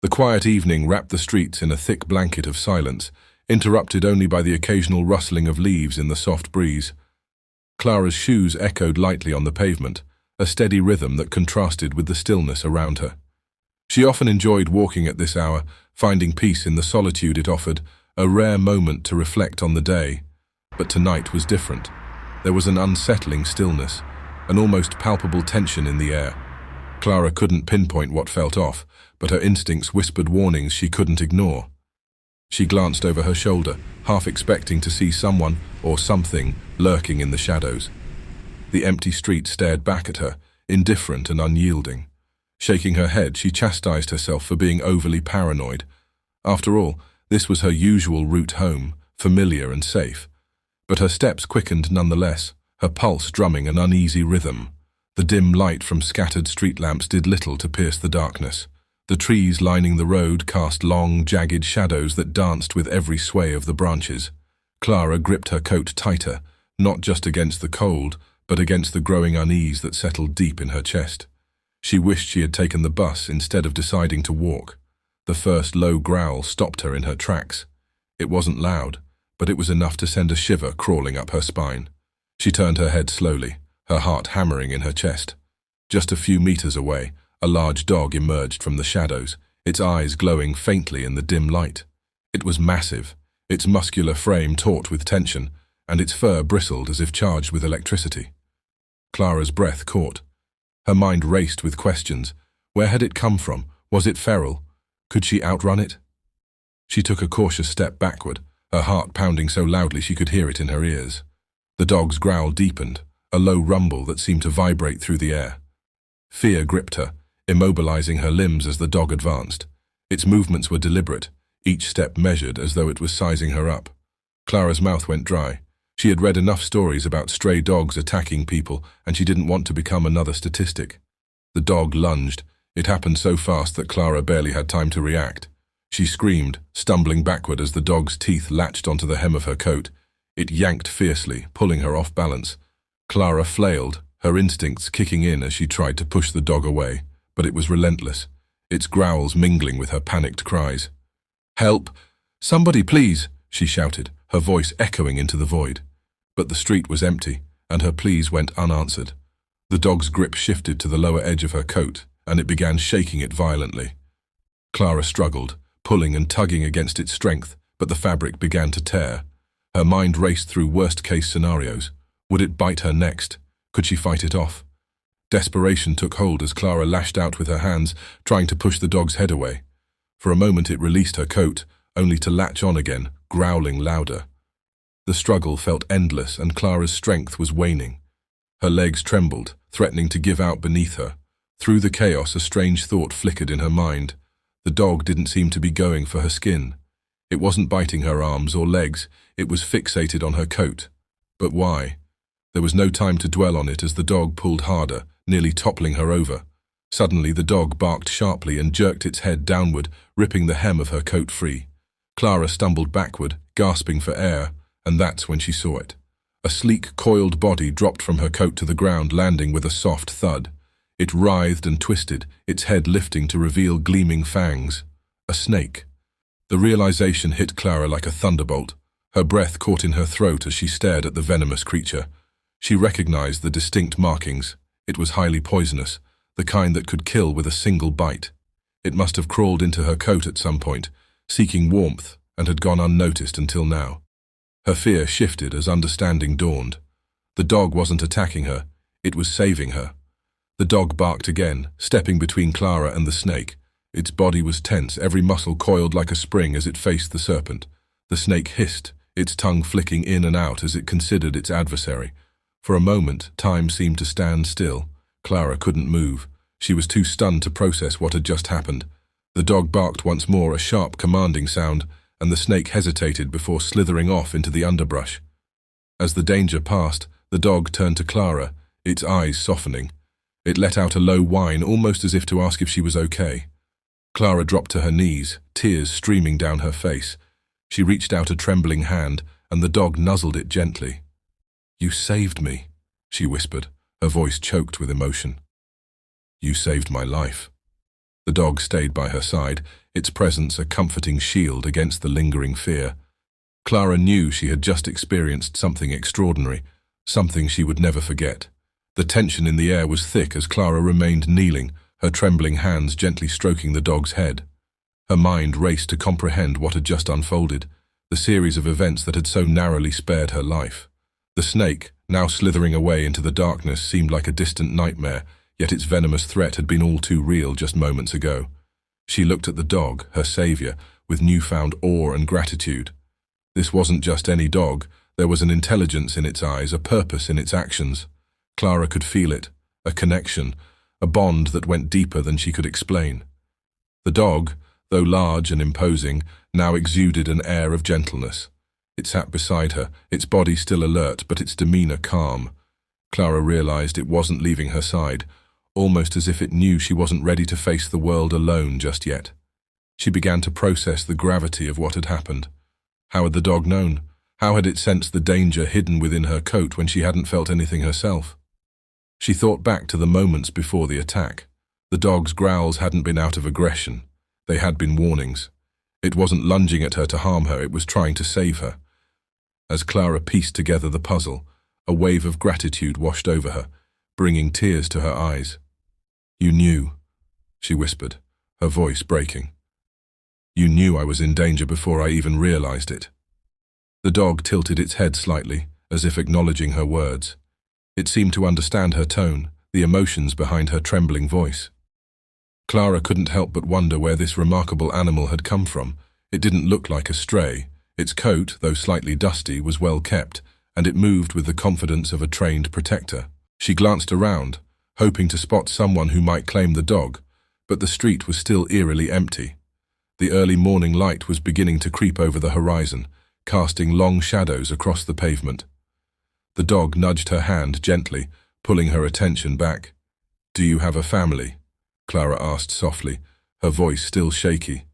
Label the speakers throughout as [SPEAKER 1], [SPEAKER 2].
[SPEAKER 1] The quiet evening wrapped the streets in a thick blanket of silence, interrupted only by the occasional rustling of leaves in the soft breeze. Clara's shoes echoed lightly on the pavement, a steady rhythm that contrasted with the stillness around her. She often enjoyed walking at this hour, finding peace in the solitude it offered, a rare moment to reflect on the day. But tonight was different. There was an unsettling stillness, an almost palpable tension in the air. Clara couldn't pinpoint what felt off, but her instincts whispered warnings she couldn't ignore. She glanced over her shoulder, half expecting to see someone or something lurking in the shadows. The empty street stared back at her, indifferent and unyielding. Shaking her head, she chastised herself for being overly paranoid. After all, this was her usual route home, familiar and safe. But her steps quickened nonetheless, her pulse drumming an uneasy rhythm. The dim light from scattered street lamps did little to pierce the darkness. The trees lining the road cast long, jagged shadows that danced with every sway of the branches. Clara gripped her coat tighter, not just against the cold, but against the growing unease that settled deep in her chest. She wished she had taken the bus instead of deciding to walk. The first low growl stopped her in her tracks. It wasn't loud, but it was enough to send a shiver crawling up her spine. She turned her head slowly, her heart hammering in her chest. Just a few meters away, a large dog emerged from the shadows, its eyes glowing faintly in the dim light. It was massive, its muscular frame taut with tension, and its fur bristled as if charged with electricity. Clara's breath caught. Her mind raced with questions. Where had it come from? Was it feral? Could she outrun it? She took a cautious step backward, her heart pounding so loudly she could hear it in her ears. The dog's growl deepened, a low rumble that seemed to vibrate through the air. Fear gripped her, immobilizing her limbs as the dog advanced. Its movements were deliberate, each step measured as though it was sizing her up. Clara's mouth went dry. She had read enough stories about stray dogs attacking people, and she didn't want to become another statistic. The dog lunged. It happened so fast that Clara barely had time to react. She screamed, stumbling backward as the dog's teeth latched onto the hem of her coat. It yanked fiercely, pulling her off balance. Clara flailed, her instincts kicking in as she tried to push the dog away, but it was relentless, its growls mingling with her panicked cries. "Help! Somebody, please!" she shouted, her voice echoing into the void. But the street was empty, and her pleas went unanswered. The dog's grip shifted to the lower edge of her coat, and it began shaking it violently. Clara struggled, pulling and tugging against its strength, but the fabric began to tear. Her mind raced through worst-case scenarios. Would it bite her next? Could she fight it off? Desperation took hold as Clara lashed out with her hands, trying to push the dog's head away. For a moment it released her coat, only to latch on again, growling louder. The struggle felt endless, and Clara's strength was waning. Her legs trembled, threatening to give out beneath her. Through the chaos, a strange thought flickered in her mind. The dog didn't seem to be going for her skin. It wasn't biting her arms or legs, it was fixated on her coat. But why? There was no time to dwell on it as the dog pulled harder, nearly toppling her over. Suddenly the dog barked sharply and jerked its head downward, ripping the hem of her coat free. Clara stumbled backward, gasping for air, and that's when she saw it. A sleek, coiled body dropped from her coat to the ground, landing with a soft thud. It writhed and twisted, its head lifting to reveal gleaming fangs. A snake. The realization hit Clara like a thunderbolt. Her breath caught in her throat as she stared at the venomous creature. She recognized the distinct markings. It was highly poisonous, the kind that could kill with a single bite. It must have crawled into her coat at some point, seeking warmth, and had gone unnoticed until now. Her fear shifted as understanding dawned. The dog wasn't attacking her, it was saving her. The dog barked again, stepping between Clara and the snake. Its body was tense, every muscle coiled like a spring as it faced the serpent. The snake hissed, its tongue flicking in and out as it considered its adversary. For a moment, time seemed to stand still. Clara couldn't move. She was too stunned to process what had just happened. The dog barked once more, a sharp, commanding sound, and the snake hesitated before slithering off into the underbrush. As the danger passed, the dog turned to Clara, its eyes softening. It let out a low whine, almost as if to ask if she was okay. Clara dropped to her knees, tears streaming down her face. She reached out a trembling hand, and the dog nuzzled it gently. "You saved me," she whispered, her voice choked with emotion. "You saved my life." The dog stayed by her side, its presence a comforting shield against the lingering fear. Clara knew she had just experienced something extraordinary, something she would never forget. The tension in the air was thick as Clara remained kneeling, her trembling hands gently stroking the dog's head. Her mind raced to comprehend what had just unfolded, the series of events that had so narrowly spared her life. The snake, now slithering away into the darkness, seemed like a distant nightmare, yet its venomous threat had been all too real just moments ago. She looked at the dog, her savior, with newfound awe and gratitude. This wasn't just any dog. There was an intelligence in its eyes, a purpose in its actions. Clara could feel it, a connection, a bond that went deeper than she could explain. The dog, though large and imposing, now exuded an air of gentleness. It sat beside her, its body still alert, but its demeanor calm. Clara realized it wasn't leaving her side, almost as if it knew she wasn't ready to face the world alone just yet. She began to process the gravity of what had happened. How had the dog known? How had it sensed the danger hidden within her coat when she hadn't felt anything herself? She thought back to the moments before the attack. The dog's growls hadn't been out of aggression. They had been warnings. It wasn't lunging at her to harm her, it was trying to save her. As Clara pieced together the puzzle, a wave of gratitude washed over her, bringing tears to her eyes. "You knew," she whispered, her voice breaking. "You knew I was in danger before I even realized it." The dog tilted its head slightly, as if acknowledging her words. It seemed to understand her tone, the emotions behind her trembling voice. Clara couldn't help but wonder where this remarkable animal had come from. It didn't look like a stray. Its coat, though slightly dusty, was well kept, and it moved with the confidence of a trained protector. She glanced around, hoping to spot someone who might claim the dog, but the street was still eerily empty. The early morning light was beginning to creep over the horizon, casting long shadows across the pavement. The dog nudged her hand gently, pulling her attention back. "Do you have a family?" Clara asked softly, her voice still shaky.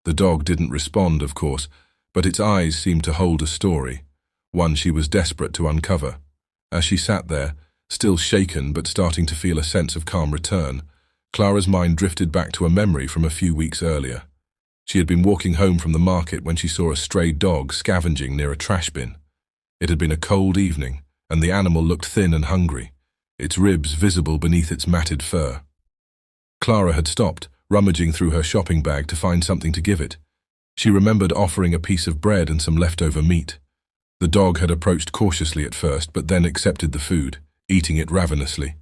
[SPEAKER 1] The dog didn't respond, of course, but its eyes seemed to hold a story, one she was desperate to uncover. As she sat there, still shaken but starting to feel a sense of calm return, Clara's mind drifted back to a memory from a few weeks earlier. She had been walking home from the market when she saw a stray dog scavenging near a trash bin. It had been a cold evening, and the animal looked thin and hungry, its ribs visible beneath its matted fur. Clara had stopped, rummaging through her shopping bag to find something to give it. She remembered offering a piece of bread and some leftover meat. The dog had approached cautiously at first, but then accepted the food, eating it ravenously.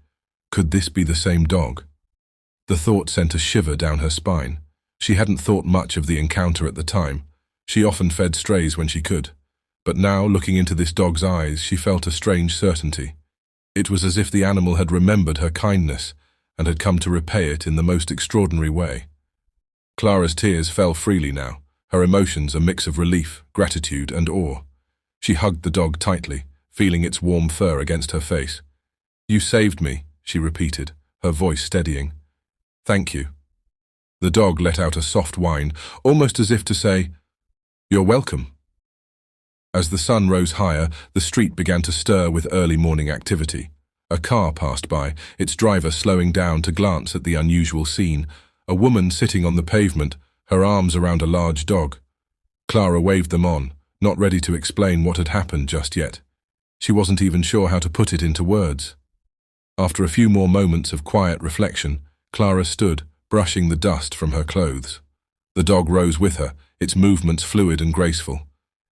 [SPEAKER 1] Could this be the same dog? The thought sent a shiver down her spine. She hadn't thought much of the encounter at the time. She often fed strays when she could. But now, looking into this dog's eyes, she felt a strange certainty. It was as if the animal had remembered her kindness and had come to repay it in the most extraordinary way. Clara's tears fell freely now, her emotions a mix of relief, gratitude, and awe. She hugged the dog tightly, feeling its warm fur against her face. "You saved me," she repeated, her voice steadying. "Thank you." The dog let out a soft whine, almost as if to say, "You're welcome." As the sun rose higher, the street began to stir with early morning activity. A car passed by, its driver slowing down to glance at the unusual scene. A woman sitting on the pavement, her arms around a large dog. Clara waved them on, not ready to explain what had happened just yet. She wasn't even sure how to put it into words. After a few more moments of quiet reflection, Clara stood, brushing the dust from her clothes. The dog rose with her, its movements fluid and graceful.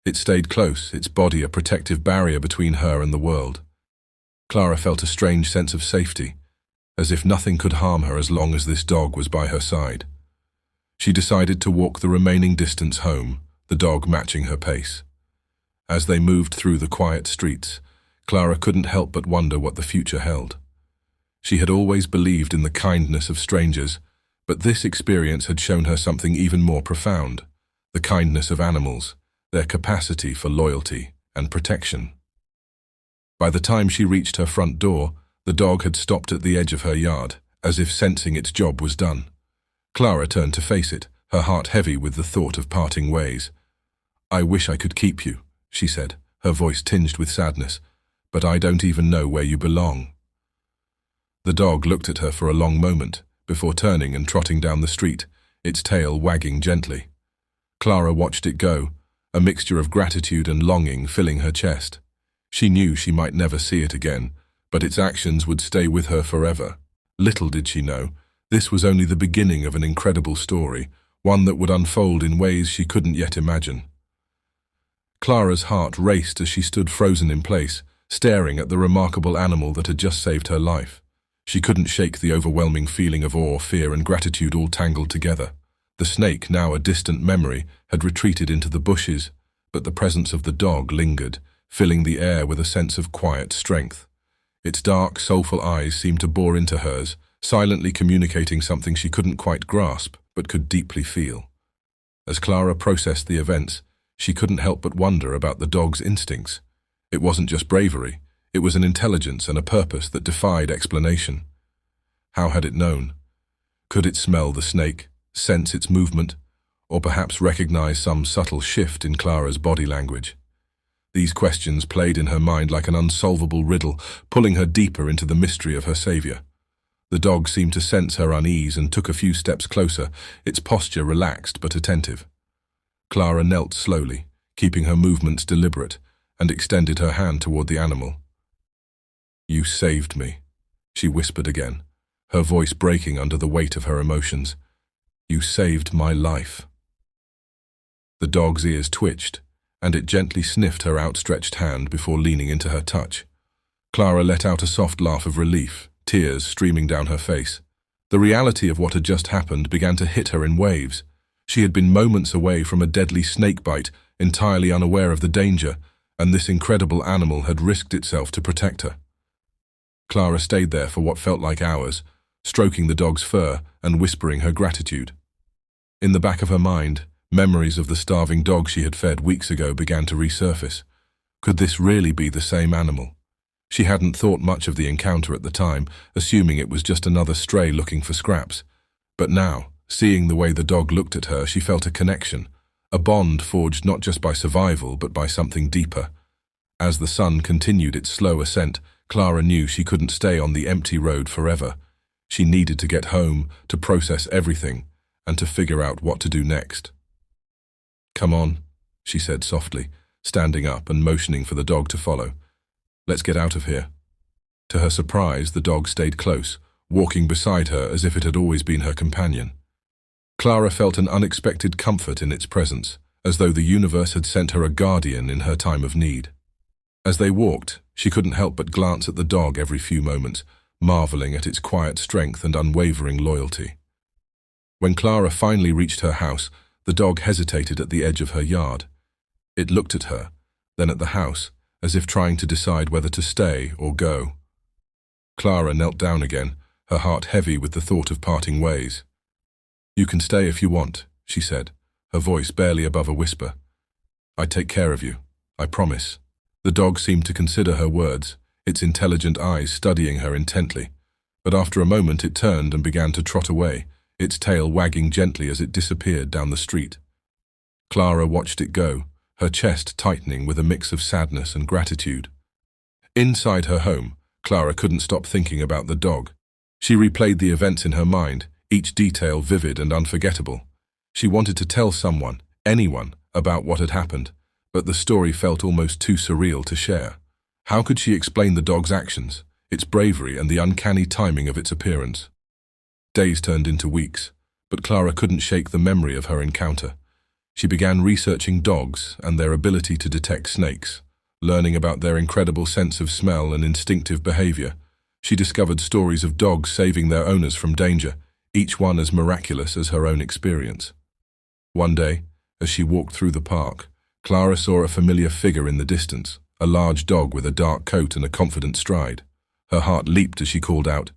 [SPEAKER 1] It stayed close, its body a protective barrier between her and the world. Clara felt a strange sense of safety, as if nothing could harm her as long as this dog was by her side. She decided to walk the remaining distance home, the dog matching her pace. As they moved through the quiet streets, Clara couldn't help but wonder what the future held. She had always believed in the kindness of strangers, but this experience had shown her something even more profound, the kindness of animals, their capacity for loyalty and protection. By the time she reached her front door, the dog had stopped at the edge of her yard, as if sensing its job was done. Clara turned to face it, her heart heavy with the thought of parting ways. "I wish I could keep you," she said, her voice tinged with sadness, "but I don't even know where you belong." The dog looked at her for a long moment, before turning and trotting down the street, its tail wagging gently. Clara watched it go, a mixture of gratitude and longing filling her chest. She knew she might never see it again, but its actions would stay with her forever. Little did she know, this was only the beginning of an incredible story, one that would unfold in ways she couldn't yet imagine. Clara's heart raced as she stood frozen in place, staring at the remarkable animal that had just saved her life. She couldn't shake the overwhelming feeling of awe, fear, and gratitude all tangled together. The snake, now a distant memory, had retreated into the bushes, but the presence of the dog lingered, filling the air with a sense of quiet strength. Its dark, soulful eyes seemed to bore into hers, silently communicating something she couldn't quite grasp, but could deeply feel. As Clara processed the events, she couldn't help but wonder about the dog's instincts. It wasn't just bravery, it was an intelligence and a purpose that defied explanation. How had it known? Could it smell the snake, sense its movement, or perhaps recognize some subtle shift in Clara's body language? These questions played in her mind like an unsolvable riddle, pulling her deeper into the mystery of her savior. The dog seemed to sense her unease and took a few steps closer, its posture relaxed but attentive. Clara knelt slowly, keeping her movements deliberate, and extended her hand toward the animal. "You saved me," she whispered again, her voice breaking under the weight of her emotions. "You saved my life." The dog's ears twitched, and it gently sniffed her outstretched hand before leaning into her touch. Clara let out a soft laugh of relief, tears streaming down her face. The reality of what had just happened began to hit her in waves. She had been moments away from a deadly snake bite, entirely unaware of the danger, and this incredible animal had risked itself to protect her. Clara stayed there for what felt like hours, stroking the dog's fur and whispering her gratitude. In the back of her mind, memories of the starving dog she had fed weeks ago began to resurface. Could this really be the same animal? She hadn't thought much of the encounter at the time, assuming it was just another stray looking for scraps. But now, seeing the way the dog looked at her, she felt a connection, a bond forged not just by survival but by something deeper. As the sun continued its slow ascent, Clara knew she couldn't stay on the empty road forever. She needed to get home, to process everything, and to figure out what to do next. "Come on," she said softly, standing up and motioning for the dog to follow. "Let's get out of here." To her surprise, the dog stayed close, walking beside her as if it had always been her companion. Clara felt an unexpected comfort in its presence, as though the universe had sent her a guardian in her time of need. As they walked, she couldn't help but glance at the dog every few moments, marveling at its quiet strength and unwavering loyalty. When Clara finally reached her house, the dog hesitated at the edge of her yard. It looked at her, then at the house, as if trying to decide whether to stay or go. Clara knelt down again, her heart heavy with the thought of parting ways. "You can stay if you want," she said, her voice barely above a whisper. "I take care of you, I promise." The dog seemed to consider her words, its intelligent eyes studying her intently. But after a moment it turned and began to trot away, its tail wagging gently as it disappeared down the street. Clara watched it go, her chest tightening with a mix of sadness and gratitude. Inside her home, Clara couldn't stop thinking about the dog. She replayed the events in her mind, each detail vivid and unforgettable. She wanted to tell someone, anyone, about what had happened, but the story felt almost too surreal to share. How could she explain the dog's actions, its bravery, and the uncanny timing of its appearance? Days turned into weeks, but Clara couldn't shake the memory of her encounter. She began researching dogs and their ability to detect snakes, learning about their incredible sense of smell and instinctive behavior. She discovered stories of dogs saving their owners from danger, each one as miraculous as her own experience. One day, as she walked through the park, Clara saw a familiar figure in the distance, a large dog with a dark coat and a confident stride. Her heart leaped as she called out,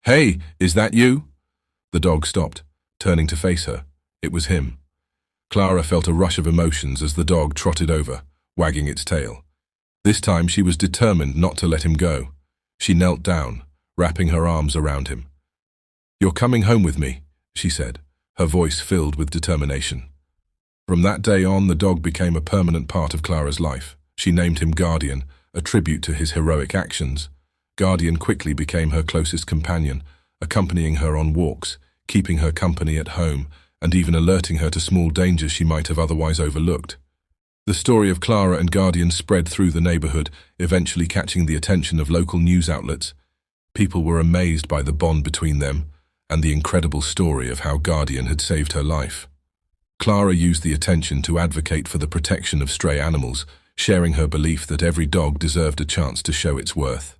[SPEAKER 1] "Hey, is that you?" The dog stopped, turning to face her. It was him. Clara felt a rush of emotions as the dog trotted over, wagging its tail. This time she was determined not to let him go. She knelt down, wrapping her arms around him. "You're coming home with me," she said, her voice filled with determination. From that day on, the dog became a permanent part of Clara's life. She named him Guardian, a tribute to his heroic actions. Guardian quickly became her closest companion, accompanying her on walks, keeping her company at home, and even alerting her to small dangers she might have otherwise overlooked. The story of Clara and Guardian spread through the neighborhood, eventually catching the attention of local news outlets. People were amazed by the bond between them and the incredible story of how Guardian had saved her life. Clara used the attention to advocate for the protection of stray animals, sharing her belief that every dog deserved a chance to show its worth.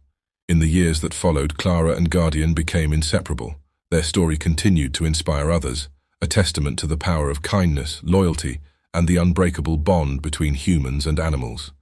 [SPEAKER 1] In the years that followed, Clara and Guardian became inseparable. Their story continued to inspire others, a testament to the power of kindness, loyalty, and the unbreakable bond between humans and animals.